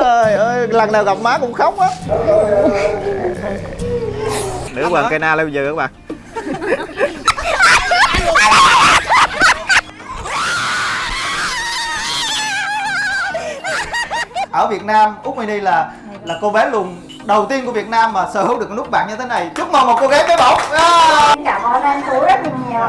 Trời ơi, lần nào gặp má cũng khóc á. Nữ hoàng cây na lên bây giờ các bạn. Ở Việt Nam, Út Mini là cô bé lùn đầu tiên của Việt Nam mà sở hữu được cái nút bạc như thế này. Chúc mừng một cô gái bé bỏng. Cảm ơn anh Phú rất là nhiều.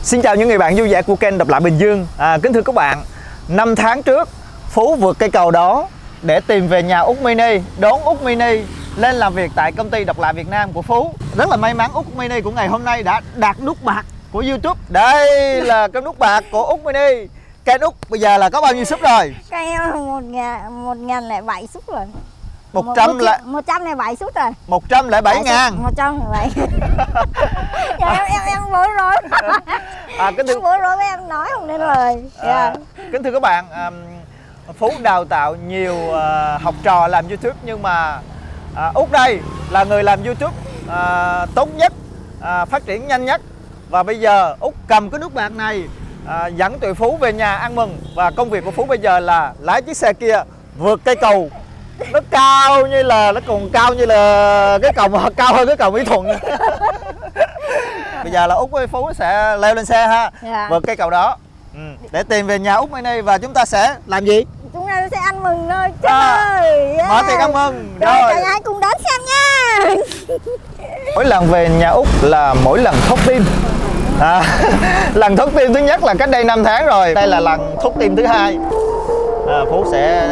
Xin chào những người bạn vui vẻ của kênh Độc Lạ Bình Dương. Kính thưa các bạn, 5 tháng trước Phú vượt cây cầu đó để tìm về nhà Út Mini, đón Út Mini lên làm việc tại công ty Độc Lạ Việt Nam của Phú. Rất là may mắn Út Mini của ngày hôm nay đã đạt nút bạc của YouTube. Đây là cái nút bạc của Út Mini. Kênh Út bây giờ là có bao nhiêu sub rồi? Kênh em 1.007 sub rồi. 107 sub rồi. 107 ngàn. 107. em bối rối. Kính thưa bối rối với em nói không nên lời. Kính thưa các bạn, Phú đào tạo nhiều học trò làm YouTube, nhưng mà Út đây là người làm YouTube tốt nhất, phát triển nhanh nhất. Và bây giờ Út cầm cái nút bạc này dẫn tụi Phú về nhà ăn mừng. Và công việc của Phú bây giờ là lái chiếc xe kia vượt cây cầu. Nó cao như là, nó còn cao như là cái cầu mà cao hơn cái cầu Mỹ Thuận. Bây giờ là Út với Phú sẽ leo lên xe ha, vượt cây cầu đó để tìm về nhà Út Mini. Và chúng ta sẽ làm gì? Chúng ta sẽ ăn mừng thôi. Trời mở tiệc ăn mừng. Rồi cả hai cùng đón xem nha. Mỗi lần về nhà Út là mỗi lần thốt tim. Lần thốt tim thứ nhất là cách đây 5 tháng rồi. Đây là lần thốt tim thứ hai. Phú sẽ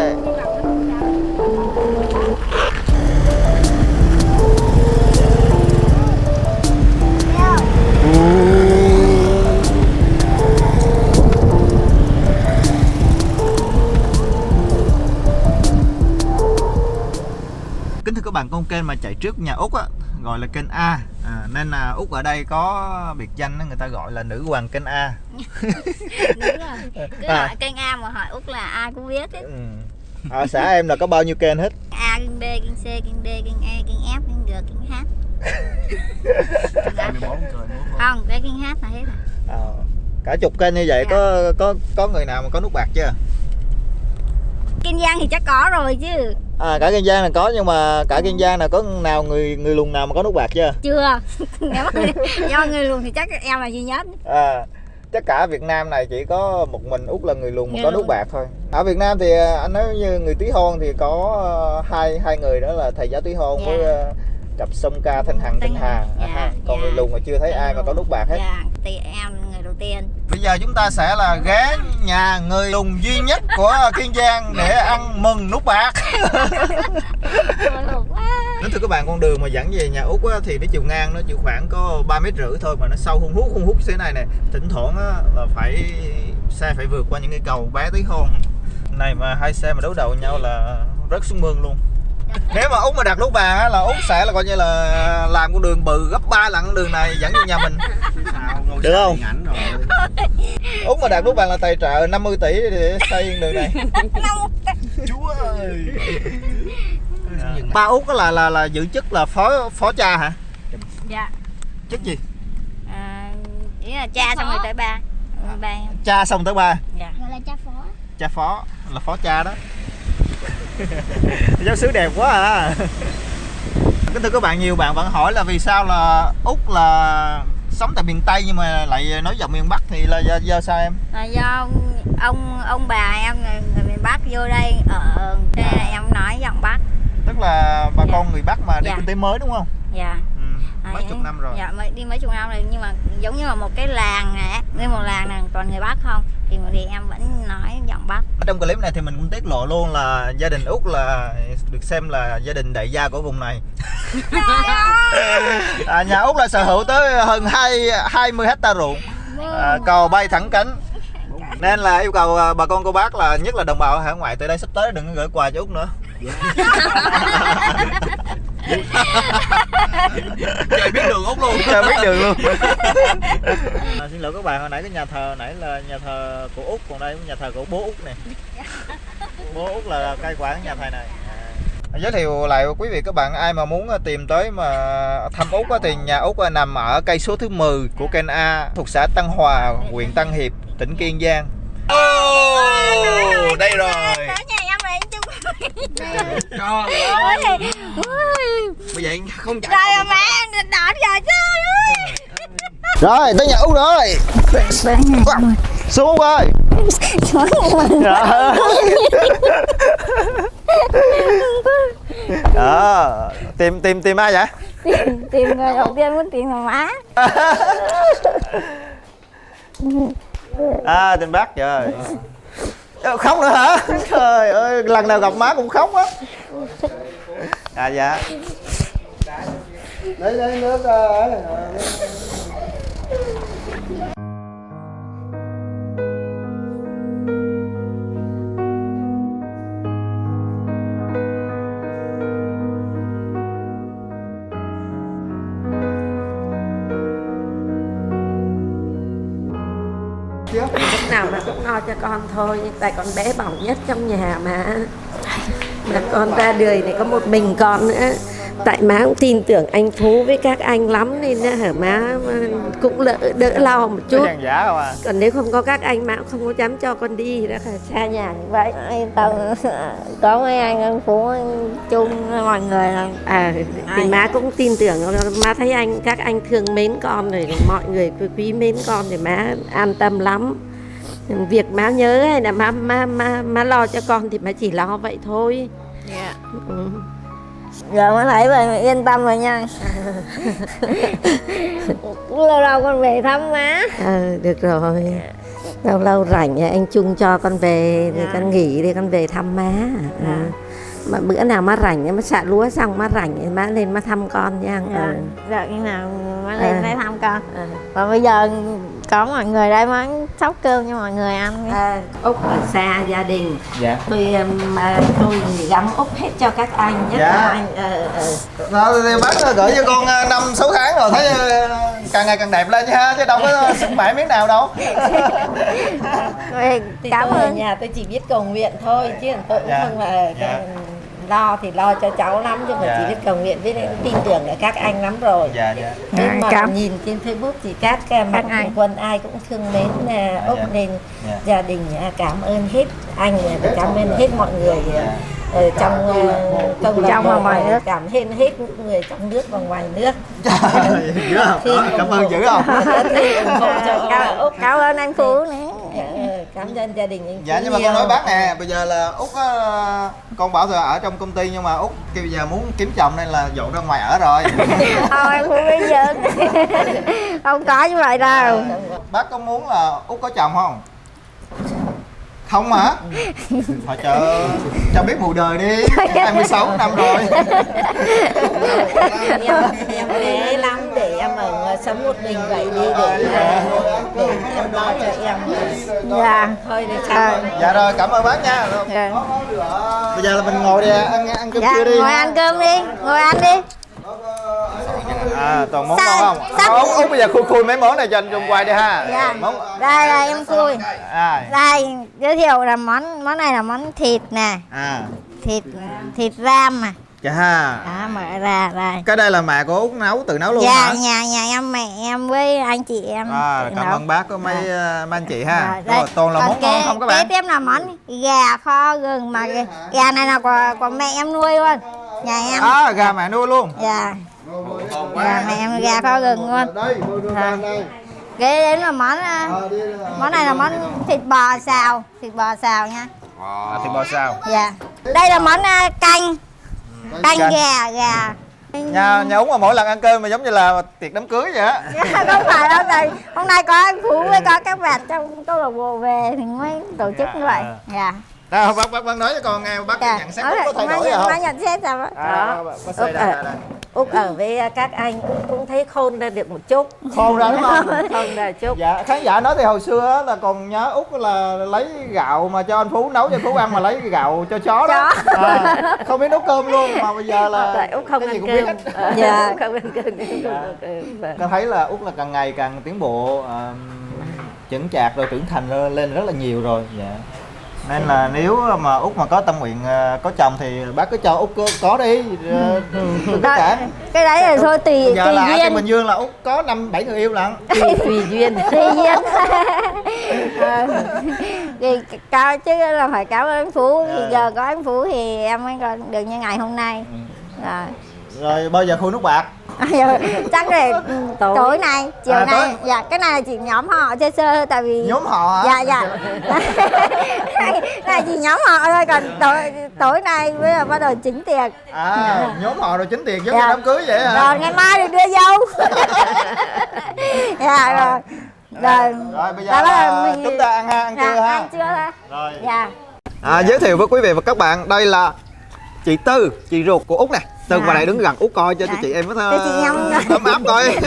kính thưa các bạn, con kênh mà chạy trước nhà Út á gọi là kênh A, nên là Út ở đây có biệt danh người ta gọi là nữ hoàng kênh A. Đúng rồi. Cứ hỏi kênh A mà hỏi Út là ai cũng biết ấy. Ở xã em là có bao nhiêu kênh hết? A, kênh B, kênh C, kênh D, kênh E, kênh F, kênh G, kênh H. Không, cái kênh H là hết rồi. Cả chục kênh như vậy, có người nào mà có nút bạc chưa? Kiên Giang thì chắc có rồi chứ. Cả Kiên Giang là có, nhưng mà cả Kiên Giang là có nào người lùn nào mà có nút bạc chưa? Chưa. Nếu mà do người lùn thì chắc em là duy nhất. Chắc cả Việt Nam này chỉ có một mình Út là người lùn mà có nút bạc thôi. Ở Việt Nam thì anh nói như người tí hon thì có hai người, đó là thầy giáo tí hon với cặp song ca Thanh Hằng Thanh Hà. Còn người lùn mà chưa thấy ai mà có nút bạc hết. Thì em người đầu tiên. Bây giờ chúng ta sẽ là ghé nhà người lùn duy nhất của Kiên Giang để ăn mừng nút bạc. Nói thưa các bạn, con đường mà dẫn về nhà Út á, thì nó chiều ngang nó chỉ khoảng có 3,5 mét thôi, mà nó sâu hun hút thế này nè. Thỉnh thoảng á, là xe phải vượt qua những cái cầu bé tí hon này, mà hai xe mà đấu đầu nhau là rớt xuống mương luôn. Nếu mà Út mà đặt nút vàng á, là Út sẽ là coi như là làm con đường bự gấp 3 lần con đường này dẫn vô nhà mình. Được không? Út mà đạt nút vàng là tài trợ 50 tỷ để xây đường này. Chúa ơi. Ba Út là giữ chức là phó cha hả? Dạ. Chức gì? Ý là cha xong rồi tới ba. Cha xong tới ba. Dạ. Gọi là cha phó. Cha phó là phó cha đó. Giáo sứ đẹp quá à. Kính thưa các bạn, nhiều bạn vẫn hỏi là vì sao là Út là sống tại miền Tây nhưng mà lại nói giọng miền Bắc, thì là do sao em? Là do ông bà em người miền Bắc vô đây ở, thế là em nói giọng Bắc. Tức là bà con người Bắc mà đi kinh tế mới đúng không? Dạ. Mấy chục năm rồi. Dạ, đi mấy chục năm rồi, nhưng mà giống như là một cái làng này, nguyên một làng này toàn người Bắc không, thì em vẫn nói giọng Bắc. Trong clip này thì mình cũng tiết lộ luôn là gia đình Út là được xem là gia đình đại gia của vùng này. Nhà Út là sở hữu tới hơn 20 hecta ruộng, cầu bay thẳng cánh. Nên là yêu cầu bà con cô bác là nhất là đồng bào ở hải ngoại từ đây sắp tới đừng gửi quà cho Út nữa. Trời biết đường Út luôn. Trời biết đường luôn. Xin lỗi các bạn, hồi nãy cái nhà thờ nãy là nhà thờ của Út, còn đây là nhà thờ của bố Út nè. Bố Út là cai quản nhà thờ này. Giới thiệu lại quý vị các bạn, ai mà muốn tìm tới mà thăm Úc thì nhà Úc nằm ở cây số thứ 10 của kênh A, thuộc xã Tân Hòa, huyện Tân Hiệp, tỉnh Kiên Giang. Đây rồi. Tới nhà em này chung. Trời ơi. Bây giờ không chạy. Trời ơi má, em đỏ giờ chứ. Rồi, tới nhà Úc rồi. Xuống ơi. Đó, tìm ai vậy? Tìm người đầu tiên muốn tìm là má. Tìm bác trời. Khóc nữa hả? Trời ơi, lần nào gặp má cũng khóc á. Dạ. Lấy nước lúc nào nó cũng lo cho con thôi, tại con bé bỏng nhất trong nhà mà con ra đời này có một mình con nữa. Tại má cũng tin tưởng anh Phú với các anh lắm nên hả má cũng đỡ lo một chút. Giả không à? Còn nếu không có các anh má cũng không có dám cho con đi đó, xa nhà như vậy. Có mấy anh Phú, anh Trung, mọi người là thì má cũng tin tưởng, má thấy các anh thương mến con rồi, mọi người quý mến con thì má an tâm lắm. Việc má nhớ hay là má lo cho con thì má chỉ lo vậy thôi. Dạ. Giờ mới thấy về yên tâm rồi nha. Lâu lâu con về thăm má. Được rồi. Lâu lâu rảnh anh Trung cho con về thì con nghỉ đi con về thăm má. Mà bữa nào má rảnh má xạ lúa xong má rảnh thì má lên má thăm con nha. Giờ khi nào má lên đây thăm con. Và bây giờ có mọi người đây má xóc cơm cho mọi người ăn. Úc ở xa gia đình. Dạ. Tôi gắm Úc hết cho các anh nhất. Dạ. Anh Thì bác gửi cho con 5-6 tháng rồi, thấy càng ngày càng đẹp lên nha, chứ đâu có sức mẻ miếng nào đâu. Cảm ơn. Nhà tôi chỉ biết cầu nguyện thôi chứ tôi cũng không mà lo thì lo cho cháu lắm, chứ mà chỉ biết cầu nguyện với tin tưởng là các anh lắm rồi. Nhưng mà nhìn trên Facebook thì các mạnh thường quân ai cũng thương mến Úc nên gia đình cảm ơn hết anh, cảm ơn hết mọi người trong và ngoài nước, cảm ơn hết người trong nước và ngoài nước. Dữ không? Cảm ơn dữ không? Cảm ơn anh Phú nữa. Cảm ơn gia đình anh. Dạ, nhưng mà con nói bác nè, bây giờ là Úc con bảo giờ ở trong công ty, nhưng mà Úc kêu giờ muốn kiếm chồng nên là dọn ra ngoài ở rồi. Thôi em Phú bây giờ không có như vậy đâu. Bác có muốn là Úc có chồng không? Không hả? Thôi cho biết mùi đời đi, 26 năm rồi. Em bé lắm để em ở sống một mình vậy đi để em lo cho em. Dạ. Thôi để chào. Dạ rồi, cảm ơn bác nha. Bây giờ là mình ngồi đi ăn cơm trưa đi. Ngồi ăn cơm đi, ngồi ăn đi. Toàn món ngon không? Úc bây giờ khui mấy món này cho anh Trung quay đi ha. Dạ. Đây là em khui. Đây giới thiệu là món này là món thịt nè. Thịt ram mà. Dạ. Đó, mở ra đây. Cái đây là mẹ của Úc tự nấu luôn hả? Dạ, nhà em, mẹ em với anh chị em. Cảm ơn bác có mấy anh chị ha. Rồi, toàn là món ngon không các bạn? Kế tiếp là món gà kho gừng, mà gà này là của mẹ em nuôi luôn. Nhà em. Gà mẹ nuôi luôn. Dạ. Gà mẹ em, gà kho gừng luôn. Kế đến là món này là món thịt bò xào nha. Thịt bò xào. Dạ. Đây là món canh gà. Nhà Úc mà mỗi lần ăn cơm mà giống như là tiệc đám cưới vậy á. Không phải đâu, thầy. Hôm nay có anh Phú với có các bạn trong câu lạc bộ về thì mới tổ chức như vậy. Dạ. Đâu, bác nói cho con nghe, bác nhận xét có thay đổi gì không? Bác nhận xét sao đó. Úc ở với các anh cũng thấy khôn ra được một chút. Khôn ra đúng không? Khôn ra chút. Dạ, khán giả nói thì hồi xưa là còn nhớ Úc là lấy gạo mà cho anh Phú nấu cho Phú ăn, mà lấy gạo cho chó đó. Không biết nấu cơm luôn, mà bây giờ là Úc không ăn cơm. Dạ, không ăn cơm. Con thấy là Úc là càng ngày càng tiến bộ, chững chạc rồi trưởng thành lên rất là nhiều rồi. Dạ. Nên là nếu mà Út mà có tâm nguyện có chồng thì bác cứ cho Út có đi, đừng có cản. Cái đấy là thôi tùy Giờ tùy là ở duyên. Bình Dương là Út có 5-7 người yêu lận. Tùy duyên. Tùy duyên. Thì cao chứ là phải cảm ơn anh Phú. Thì giờ có anh Phú thì em mới còn được như ngày hôm nay. Rồi bao giờ khui nước bạc? Chắc là tối nay, chiều nay. Tối. Dạ, cái này là chỉ nhóm họ sơ sơ tại vì nhóm họ hả? Dạ dạ. Này chỉ nhóm họ thôi, còn tối nay mới là bắt đầu chính tiệc. Nhóm họ rồi chính tiệc giống như đám cưới vậy hả? Rồi ngày mai thì đưa dâu. Dạ rồi. Rồi bây giờ là chúng ta ăn trưa ha. Ăn trưa thôi. Rồi. Dạ. Giới thiệu với quý vị và các bạn, đây là chị Tư, chị ruột của Út nè. Tư qua đây đứng gần Út coi cho chị em có ấm áp coi.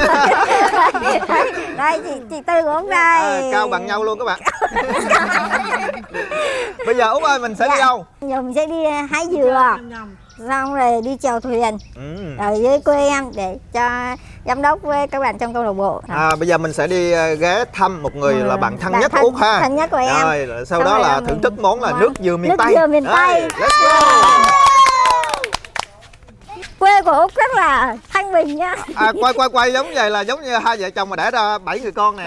Đây chị Tư của Út đây. Cao bằng nhau luôn các bạn. Bây giờ Út ơi, mình sẽ đi đâu? Giờ mình sẽ đi hái dừa, xong rồi đi chèo thuyền rồi với quê em để cho giám đốc với các bạn trong câu lạc bộ. Bây giờ mình sẽ đi ghé thăm một người là bạn thân nhất của Út ha. Thân nhất của em. Rồi sau đó là thưởng thức món là nước dừa miền Tây. Nước dừa miền Tây. Let's go. Quê của Út rất là thanh bình nha. Quay giống vậy là giống như hai vợ chồng mà đẻ ra 7 người con nè.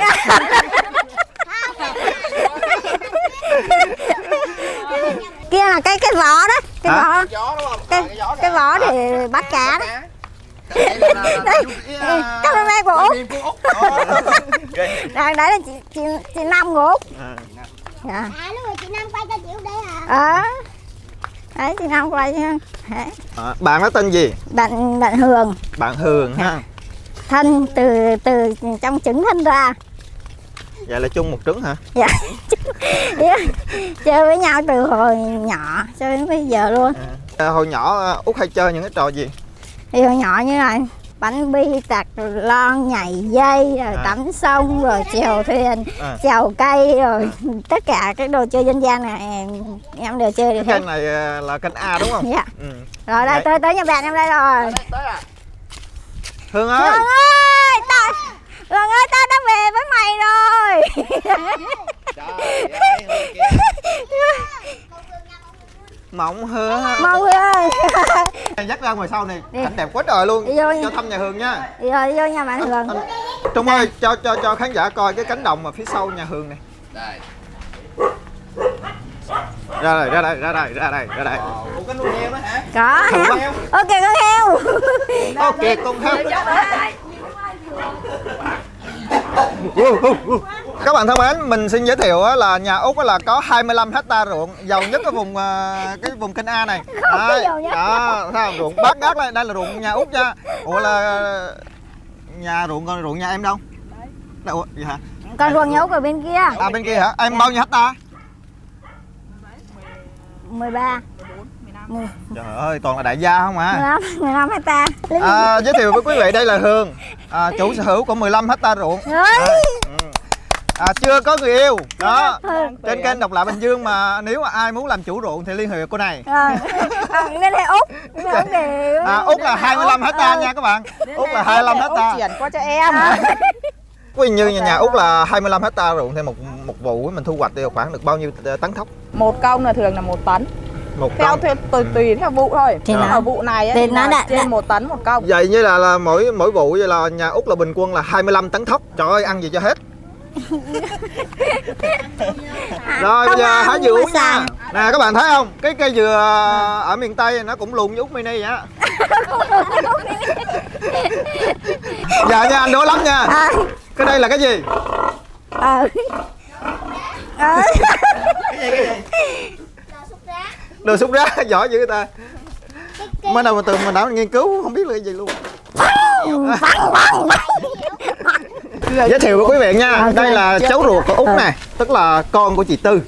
Kia là cái vỏ đó, cái vỏ. Cái vỏ để bắt cá đó. Đây, camera của Út. Đấy là chị Năm của Út. Dạ. Lúc rồi chị Năm quay cho chị Út đây hả? Đấy, chị Năm quay nha. Bạn đó tên gì? Bạn Hường. Bạn Hường ha. Thân từ trong trứng thân ra. Vậy là chung một trứng hả? Dạ. Chơi với nhau từ hồi nhỏ cho đến bây giờ luôn. Hồi nhỏ Út hay chơi những cái trò gì? Thì hồi nhỏ như là bánh bi, tạc lon, nhảy dây, rồi tắm sông, rồi chèo thuyền, chèo cây, rồi tất cả các đồ chơi dân gian này em đều chơi được hết. Kênh này là kênh A đúng không? Dạ. Rồi đây tới nhà bạn em đây rồi. Hương ơi. Hương ơi, Hương ơi, tao đã về với mày rồi. Mộng Hương. Mong ơi. Dắt ra ngoài sau này, cảnh đẹp quá trời luôn. Cho thăm nhà Hương nha. Đi rồi, vô nhà bạn Hương. Trung ơi, cho khán giả coi cái cánh đồng mà phía sau nhà Hương này. Đây. Ra đây. Ủa cái nuôi heo đó hả? Có heo. Ok con heo. Ok con heo. Các bạn thân mến, mình xin giới thiệu là nhà Út là có 25 hectare ruộng, giàu nhất ở vùng kênh A này. Đó, ruộng bát gác đây là ruộng nhà Út nha. Ủa là nhà ruộng nhà em đâu? Ủa gì hả? Còn ruộng nhà Út ở bên kia. Bên kia hả? Em bao nhiêu hectare? 13. Trời ơi, toàn là đại gia không à? 15 hectare. Giới thiệu với quý vị, đây là Hương, chủ sở hữu của 15 hectare ruộng. Chưa có người yêu đó. Trên kênh Độc Lạ Bình Dương mà nếu mà ai muốn làm chủ ruộng thì liên hệ cô này. Nên là Út. Út là 25 hectare nha các bạn. Út là 25 hectare. Chuyển qua cho em. Quý như nhà Út là 25 hectare ruộng thì một vụ mình thu hoạch thì khoảng được bao nhiêu tấn thóc? Một công là thường là 1 tấn. Theo tùy theo vụ thôi. Ở vụ này thì nó đã trên 1 tấn 1 công. Vậy như là mỗi vụ vậy là nhà Út là bình quân là 25 tấn thóc. Trời ơi, ăn gì cho hết. Rồi bây giờ hái dừa uống nha. Nè các bạn thấy không? Cái cây dừa ở miền Tây nó cũng lùn như Út Mini vậy á. Dạ nha, anh đố lắm nha. Cái đây là cái gì? Cái gì? Đồ xúc rác, giỏi dữ ta. Mới đầu mình đã nghiên cứu không biết là cái gì luôn. Giới thiệu với quý vị nha, đây là cháu ruột của Út nè, tức là con của chị Tư.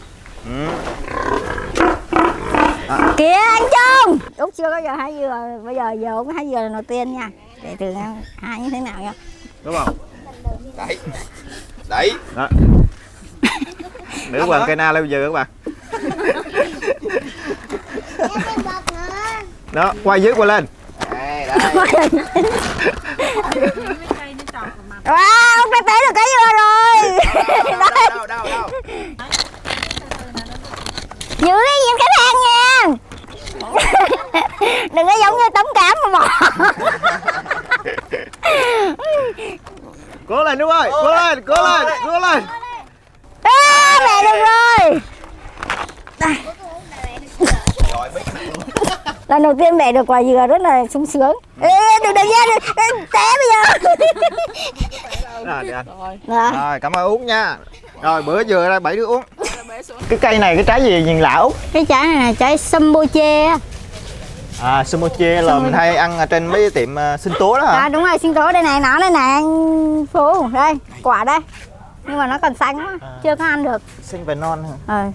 Kìa anh Trung. Út chưa có giờ hái dừa, bây giờ Út hái dừa là đầu tiên nha. Để thử hái như thế nào nha. Đúng không? Đấy. Đó. Nữ hoàng cây na leo dừa các bạn. Đó, quay dưới qua lên. Đây. Wow, Út đã tới được cái dừa rồi. Đâu. Giữ cái gì cái thang nha. Đừng có giống như tấm cám mà bỏ. Cố lên đúng ơi, cố lên, cố lên, cố lên. Mẹ được rồi. Đây. Lần đầu tiên mẹ được quả dừa rất là sung sướng. Ê, đừng ra, té bây giờ. Rồi, đi anh. Rồi, cảm ơn Út nha. Rồi, bữa dừa ra 7 đứa uống. Cái cây này cái trái gì nhìn lạ Út? Cái trái này là trái sambuche. À, sambuche là mình hay ăn ở trên mấy tiệm sinh tố đó hả? À đúng rồi, sinh tố đây này, nó đây nè anh Phú. Đây, quả đây. Nhưng mà nó còn xanh quá, chưa có ăn được. Xanh và non hả?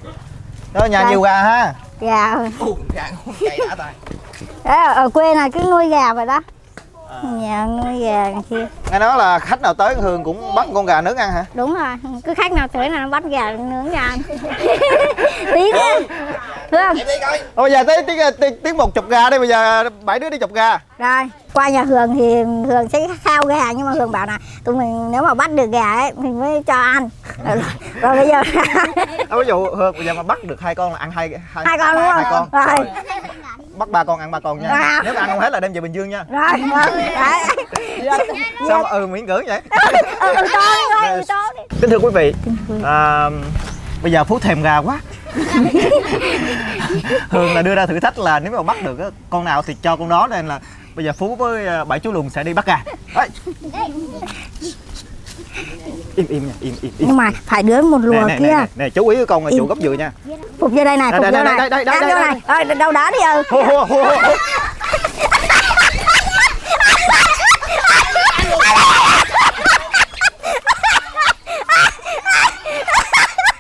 Đó, nhà đây. Nhiều gà ha. Gà. Gà con cây đã tay. Đấy, ở quê này cứ nuôi gà vậy đó. Nhà nuôi gà kia. Nghe nói là khách nào tới Hương cũng bắt con gà nướng ăn hả? Đúng rồi, cứ khách nào tới là nó bắt gà nướng ra ăn. Tí nữa. Hương. Bây giờ tới tiếng 10 gà đi, bây giờ 7 đứa đi chụp gà. Rồi, qua nhà Hương thì Hương sẽ khao gà, nhưng mà Hương bảo là tụi mình nếu mà bắt được gà ấy mình mới cho ăn. Rồi bây giờ ví dụ Hương bây giờ mà bắt được 2 con là ăn hai con đúng không? 2 con. Rồi. Bắt 3 con ăn 3 con nha. Nếu mà ăn không hết là đem về Bình Dương nha. Rồi. Sao miễn cưỡng vậy? To đi. Kính thưa quý vị, bây giờ Phú thèm gà quá. Hương là đưa ra thử thách là nếu mà bắt được con nào thì cho con đó, nên là bây giờ Phú với 7 chú lùn sẽ đi bắt gà. Đấy. Im nha, im. Nhưng mà phải đứa một lùa kia. Nè, chú ý cái con chủ gốc dừa nha. Phục vô đây này, phục vô này. Đây. Rồi, đâu đó đi ơi.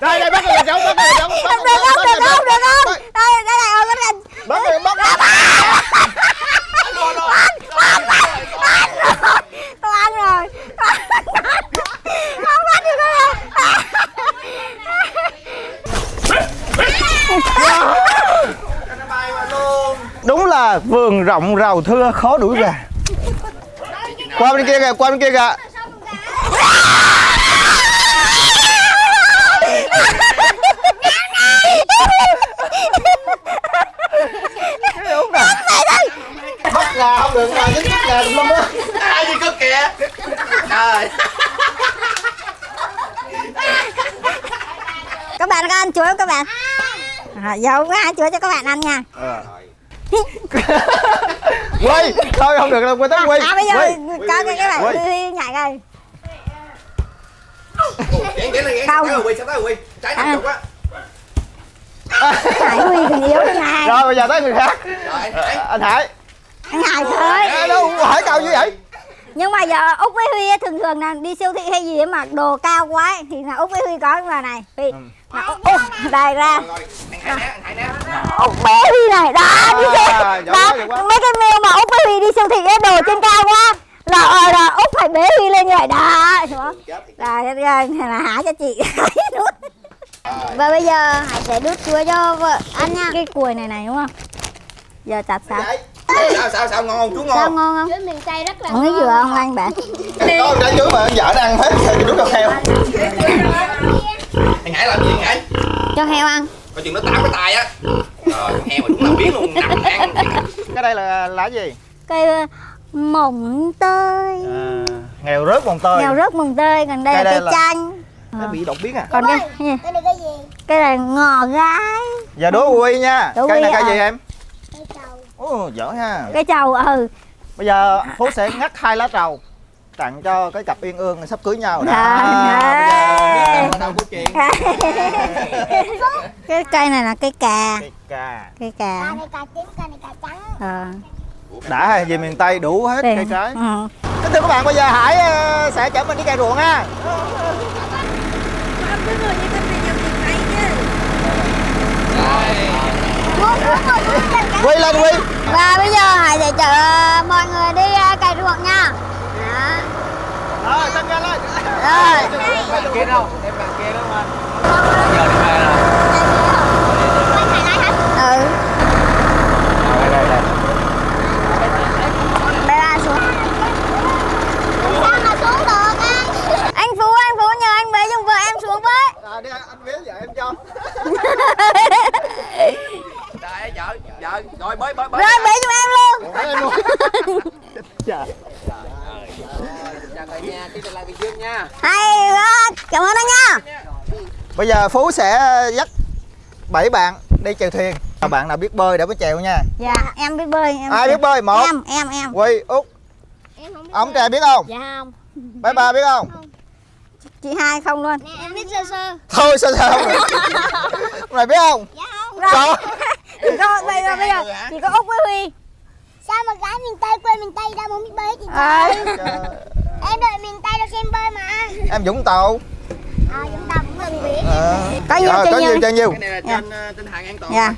Đây bắt rồi cháu, bắt rồi cháu. Được không? Đây này bắt rồi. Tôi ăn rồi. Không bắt được đâu. Đúng là vườn rộng rau thưa khó đuổi gà. Qua bên kia kìa, bắt gà không được mà dính gà tùm lum á. Ai đi cướp kìa. Trời. Các bạn có ăn chuối không các bạn? Dầu có ăn chuối cho các bạn ăn nha. Quay, thôi không được đâu, quay tới quay. Bây giờ cho các bạn đi nhảy coi. Không. Sao tới Huy? Trái 50 á. Hải Huy còn yếu thế này. Rồi bây giờ tới người khác. Anh Hải. Anh Hải thôi. Đâu Hải cao như vậy? Nhưng mà giờ Út với Huy thường là đi siêu thị hay gì mà đồ cao quá ấy, thì là Út với Huy có cái vào này. Huy. Đây ra. Bé Huy này, đó đi siêu. Đó, mấy cái meal mà Út với Huy đi siêu thị ấy, đồ trên cao quá. Là Út phải bế Huy lên như vậy đó. Là hả cho chị. Và bây giờ Hải sẽ đút chuối cho vợ ăn nha. Cái cùi này đúng không? Giờ chặt sao? Sao ngon không? Chú ngon. Sao ngon không? Chuối miền Tây rất là Không biết dừa không anh bạn? Có trái chuối mà anh vợ nó ăn hết thì đút cho heo. Anh Hải làm gì anh Hải? Cho heo ăn. Coi chừng nó táo cái tai á. Heo mà đúng là biết luôn, nằm ăn. Cái đây là lá gì? Cây mồng tơi. Nghèo rớt mồng tơi. Nghèo rớt mồng tơi, còn đây là cây chanh. Nó bị đột biến à? Còn cái Cái này cái gì? cái này ngò gái. Giờ đố Huy nha. Cây này cây gì em? Cây trầu. Ồ, dở ha. Cái trầu Bây giờ Phú sẽ ngắt 2 lá trầu tặng cho cái cặp uyên ương sắp cưới nhau. Cái cây này là cây cà. Cây cà. Cây này cà tím, cây này cà trắng. Đã hay, về miền Tây đủ hết cây trái. Kính thưa các bạn, bây giờ Hải sẽ chở mình đi cày ruộng ha. Quy lên Quy. Và bây giờ Hải sẽ chở mọi người đi cày ruộng nha. Rồi, tăng ga lên. Rồi. Bạn kia đâu? Em bạn kia đâu mà. Giờ đi về rồi. Ừ. Đây. Bé ba xuống. Sao mà xuống được anh? Anh Phú nhờ anh bế dùng vợ em xuống với. Đi anh bế vợ em cho. Bây giờ Phú sẽ dắt 7 bạn đi chèo thuyền. Bạn nào biết bơi để mới chèo nha. Dạ em biết bơi. Ai biết bơi? Một. Em. Quy, Út. Em không biết. Ông Trà biết không? Dạ không. Bé Ba biết không? Chị Hai không luôn. Nè, em biết sơ sơ. Thôi sao không được. Ông này biết không? Dạ không. Sao? Chỉ có bây giờ chỉ có Út với Huy. Sao mà gái miền Tây quê miền Tây đâu mà không biết bơi chị trời. Em đợi miền Tây đâu xem bơi mà. Em Vũng Tàu. Chúng ta cũng gần biển. Có nhiêu Rồi, chơi có nhiêu. nhiều chơi nhiều. Cái này là trên hàng an toàn. Dạ.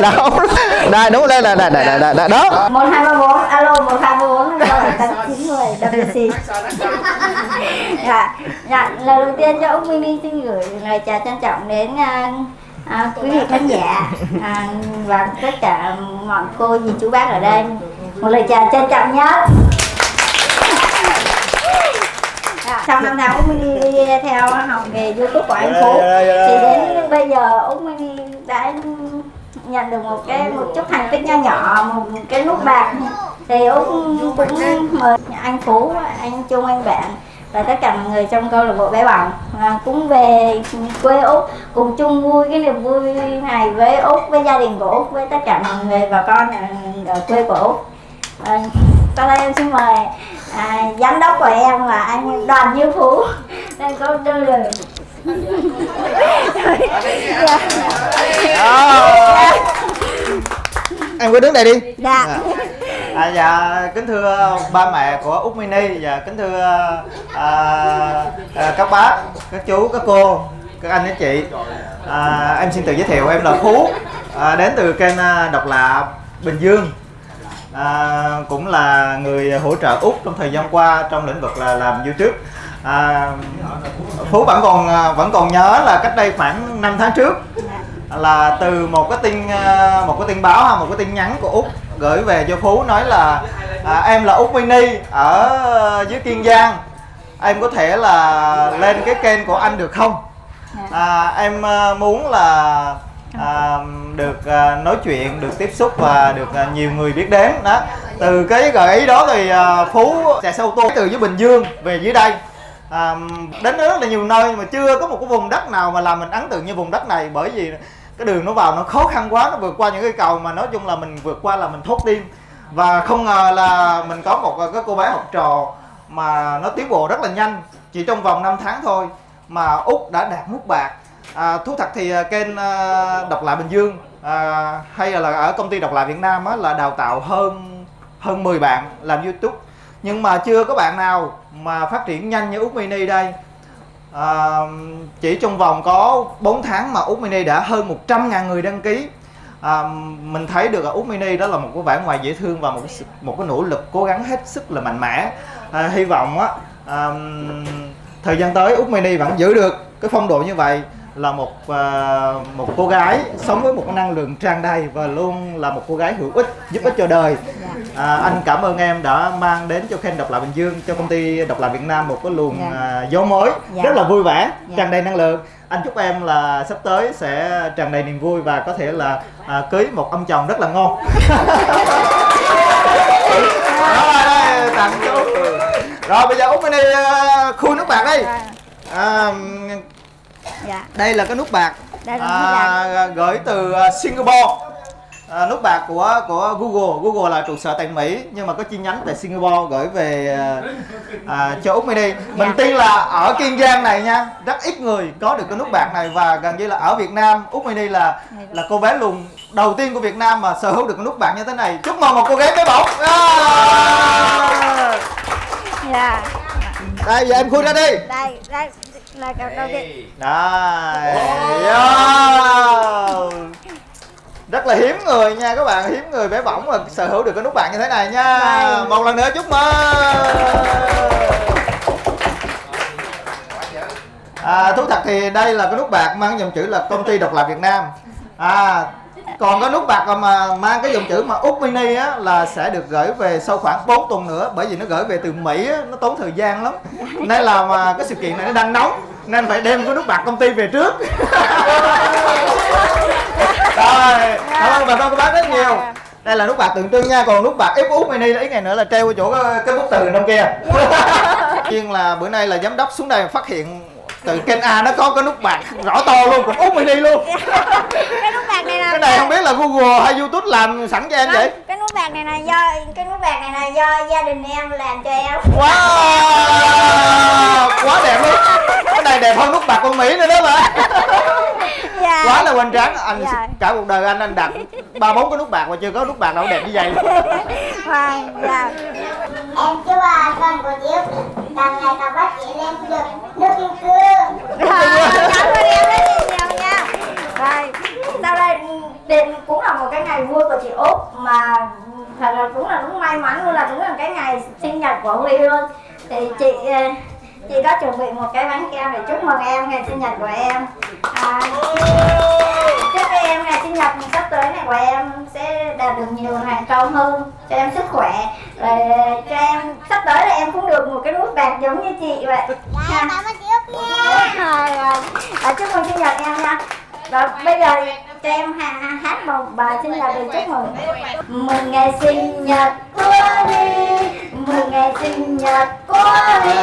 Đâu. Đây đúng lên là đó. 1234 alo 1234 rồi 8910 WC. Dạ, lời đầu tiên cho Út Mini xin gửi lời chào trân trọng đến quý vị khán giả và tất cả mọi cô dì chú bác ở đây. Một lời chào trân trọng nhất. Sau 5 tháng Út Mini đi theo học nghề YouTube của anh Phú thì đến bây giờ Út Mini đã nhận được một chút thành tích nho nhỏ, một cái nút bạc thì Út cũng mời anh Phú, anh Trung, anh Bạn và tất cả mọi người trong câu lạc bộ Bé Bỏng cũng về quê Út cùng chung vui cái niềm vui này với Út, với gia đình của Út, với tất cả mọi người và con ở quê của Út. Sau đây em xin mời giám đốc của em là anh Đoàn Như Phú đang có đơn lời. Em cứ đứng đây đi. Dạ. Dạ kính thưa ba mẹ của Út Mini và kính thưa các bác, các chú, các cô, các anh, các chị. Em xin tự giới thiệu, em là Phú, đến từ kênh Độc Lạ Bình Dương. Cũng là người hỗ trợ Út trong thời gian qua trong lĩnh vực là làm YouTube. Phú vẫn còn nhớ là cách đây khoảng 5 tháng trước là từ một cái tin báo hay một cái tin nhắn của Út gửi về cho Phú nói là em là Út Mini ở dưới Kiên Giang, em có thể là lên cái kênh của anh được không? Em muốn là được nói chuyện, được tiếp xúc và được nhiều người biết đến đó. Từ cái gợi ý đó thì Phú chạy xe ô tô từ dưới Bình Dương về dưới đây, đến rất là nhiều nơi mà chưa có một cái vùng đất nào mà làm mình ấn tượng như vùng đất này, bởi vì cái đường nó vào nó khó khăn quá, nó vượt qua những cái cầu mà nói chung là mình vượt qua là mình thốt tim. Và không ngờ là mình có một cái cô bé học trò mà nó tiến bộ rất là nhanh, chỉ trong vòng 5 tháng thôi mà Út đã đạt nút bạc. Thú thật thì kênh Độc Lạ Bình Dương hay là ở công ty Độc Lạ Việt Nam là đào tạo hơn 10 bạn làm YouTube, nhưng mà chưa có bạn nào mà phát triển nhanh như Út Mini đây. Chỉ trong vòng có 4 tháng mà Út Mini đã hơn 100.000 người đăng ký. Mình thấy được Út Mini đó là một cái vẻ ngoài dễ thương và một cái nỗ lực cố gắng hết sức là mạnh mẽ. Hy vọng thời gian tới Út Mini vẫn giữ được cái phong độ như vậy, là một cô gái sống với một cái năng lượng tràn đầy và luôn là một cô gái hữu ích, giúp ích cho đời. Anh cảm ơn em đã mang đến cho kênh Độc Lạ Bình Dương, cho công ty Độc Lạ Việt Nam một cái luồng gió mới rất là vui vẻ, tràn đầy năng lượng. Anh chúc em là sắp tới sẽ tràn đầy niềm vui và có thể là cưới một ông chồng rất là ngon. Rồi, tặng chú. Rồi bây giờ Út Mini khui nước bạc đi. Đây là cái nút bạc gửi từ Singapore. Nút bạc của Google là trụ sở tại Mỹ nhưng mà có chi nhánh tại Singapore gửi về cho Úc Mini. Mình tin là ở Kiên Giang này nha, rất ít người có được cái nút bạc này, và gần như là ở Việt Nam Úc Mini là cô bé lùn đầu tiên của Việt Nam mà sở hữu được cái nút bạc như thế này. Chúc mừng một cô gái bé bỏng. Dạ. Đây giờ em khui ra đi. Đây là đầu tiên. Đây. Rất là hiếm người nha các bạn, hiếm người bé bỏng mà sở hữu được cái nút bạc như thế này nha. Đây. Một lần nữa chúc mừng. Thú thật thì đây là cái nút bạc mang dòng chữ là Công ty Độc lập Việt Nam. Còn cái nút bạc mà mang cái dòng chữ mà Úc Mini á là sẽ được gửi về sau khoảng 4 tuần nữa, bởi vì nó gửi về từ Mỹ á, nó tốn thời gian lắm. Nên là mà cái sự kiện này nó đang nóng nên phải đem cái nút bạc công ty về trước. Rồi, cảm ơn bà con cô bác rất nhiều. Đây là nút bạc tượng trưng nha, còn nút bạc Úc Mini là ít ngày nữa là treo ở chỗ cái bức tường trong kia. Nhưng là bữa nay là giám đốc xuống đây phát hiện từ kênh A nó có cái nút bạc rõ to luôn, còn Úc Mini luôn. Cái nút bạc này là cái này không biết là Google hay YouTube làm sẵn cho em vậy? Cái nút bạc này là do gia đình em làm cho em. Wow, quá đẹp luôn. Cái này đẹp hơn nút bạc con Mỹ nữa đó mà. Dạ. Quá là hoành tráng. Anh Dạ. cả cuộc đời anh đặt 3-4 cái nút bạc mà chưa có nút bạc nào đẹp như vậy. Dạ. Em chúc con của Diễm càng ngày càng phát triển lên được nước kim cương. Cảm ơn em rất nhiều nha. Rồi, sau đây cũng là một cái ngày vui của chị Út, mà thật là cũng là đúng may mắn luôn, là cũng là cái ngày sinh nhật của Huy luôn. Thì chị có chuẩn bị một cái bánh kem để chúc mừng em ngày sinh nhật của em. Chúc em ngày sinh nhật sắp tới này của em sẽ đạt được nhiều thành công hơn, cho em sức khỏe, rồi cho em sắp tới là em cũng được một cái nút bạc giống như chị vậy. Dạ, cảm ơn chị Út nha. Chúc mừng sinh nhật em nha. Rồi bây giờ cho em hát một bài sinh nhật để chúc mừng. Mừng ngày sinh nhật của Huy, mừng ngày sinh nhật của Huy,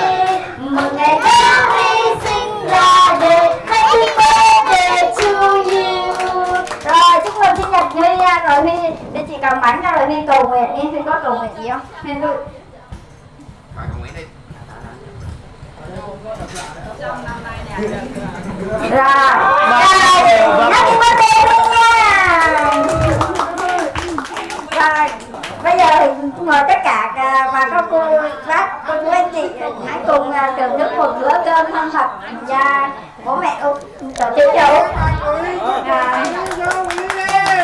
mừng ngày đó Huy sinh ra đời, happy birthday to you. Rồi chúc mừng sinh nhật Huy nha. Rồi Huy, để chị cầm bánh ra rồi Huy cầu nguyện đi. Huy có cầu nguyện gì không? Huy Rồi cầu nguyện đi. Rồi, happy birthday luôn nha. Rồi, bây giờ mời tất cả bà các cô bác, cô chú anh chị hãy cùng thưởng thức một bữa cơm thân thật và bố mẹ Út tổ chức cho Út.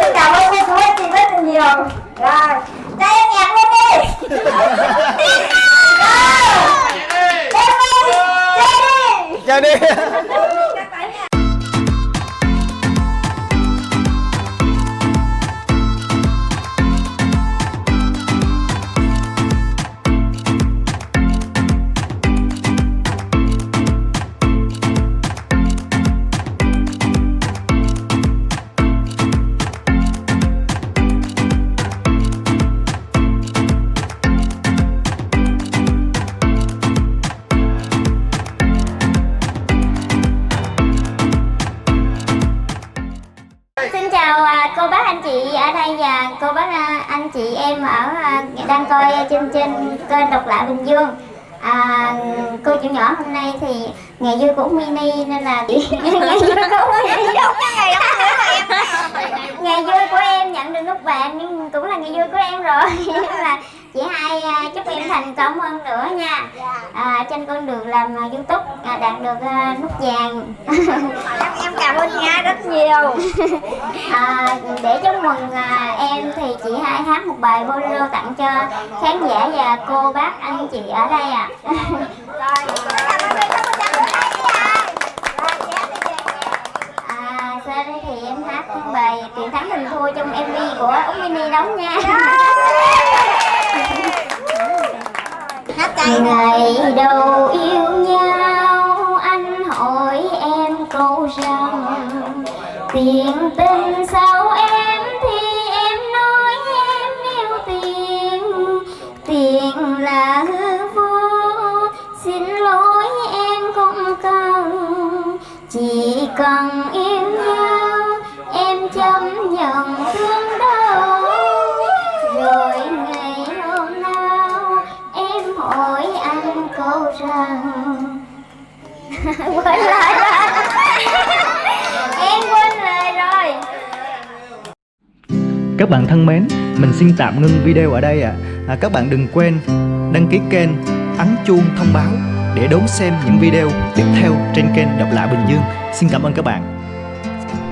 Xin cảm ơn cô chú anh chị rất là nhiều. Rồi, cho em nhạc lên đi. Chơi đi. Cô bác anh chị ở đây và cô bác anh chị em ở đang coi trên kênh Độc Lạ Bình Dương. Cô chủ nhỏ hôm nay thì ngày vui của Mini nên là ngày vui của Mini ngày vui của em nhận được nút bạc nhưng cũng là ngày vui của em rồi. Nên là chị hai chúc em thành công hơn nữa nha. Trên con đường làm YouTube đạt được nút vàng. Em cảm ơn chị hai rất nhiều. Để chúc mừng em thì chị hai hát một bài bolero tặng cho khán giả và cô bác anh chị ở đây ạ. Sau đây thì em hát bài Tiền Thắng Tình Thua trong MV của Úc Mini đóng nha. Hát chay. Ngày đầu yêu nhau anh hỏi em câu rằng tiền tình sau em thì em nói em yêu tiền. Tiền là hư vô, xin lỗi em không cần. Chỉ cần yêu nhau em chấp nhận thương đau. Rồi ngày hôm nào em hỏi anh câu rằng quên lời rồi. Em quên lời rồi. Các bạn thân mến, mình xin tạm ngưng video ở đây ạ. Các bạn đừng quên đăng ký kênh, ấn chuông thông báo để đón xem những video tiếp theo trên kênh Độc Lạ Bình Dương. Xin cảm ơn các bạn.